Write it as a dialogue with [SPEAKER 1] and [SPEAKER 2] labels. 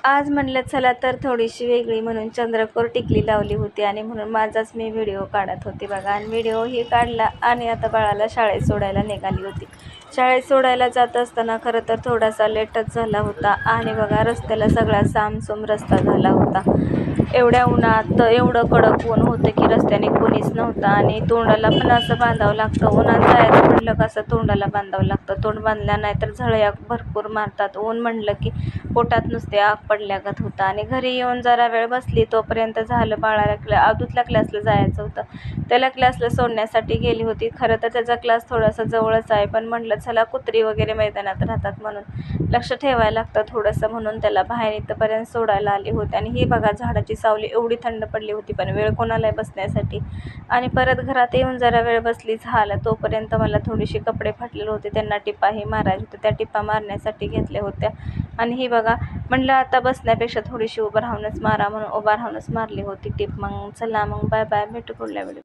[SPEAKER 1] आज म्हणलं चला तर थोडीशी वेगळी म्हणून चंद्रकोर टिकली लावली होती आणि म्हणून माझाच मी व्हिडिओ काढत होते बघा. आणि व्हिडिओही काढला आणि आता बाळाला शाळेत सोडायला निघाली होती. शाळेत सोडायला जात असताना खरं तर थोडासा लेटच झाला होता आणि बघा रस्त्याला सगळा सामसूम रस्ता झाला होता. एवढ्या उन्हात एवढं कडक ऊन होतं की रस्त्याने कोणीच नव्हतं आणि तोंडाला पण असं बांधावं लागतं. उन्हात जायचं म्हटलं कसं तोंडाला बांधावं लागतं. तोंड बांधल्या नाही तर झळया भरपूर मारतात. ऊन म्हणलं की पोटात नुसते आग पडल्यागत होतं. आणि घरी येऊन जरा वेळ बसली तोपर्यंत झालं बाळाला अदूतल्या क्लासला जायचं होतं. त्याला क्लासला सोडण्यासाठी गेली होती. खरं तर त्याचा क्लास थोडासा जवळच आहे, पण म्हटलं चला कुत्री वगैरे मैदानात राहतात म्हणून लक्ष ठेवायला लागतं थोडंसं, म्हणून त्याला बाहेर इथंपर्यंत सोडायला आली होती. आणि ही बघा झाडाची सावली एवढी थंड पडली होती, पण वेळ कोणाला बसण्यासाठी. आणि परत घरात येऊन जरा वेळ बसली झालं तोपर्यंत मला थोडीशी कपडे फाटलेले होते, त्यांना टिपाही मारायचे होते. त्या टिपा मारण्यासाठी घेतल्या होत्या. आणि ही बघा म्हणलं आता बसण्यापेक्षा थोडीशी उभं राहूनच मारा म्हणून उभं राहूनच मारली होती टिप. मग चला मग बाय बाय, भेटू पुढल्या व्हिडिओ.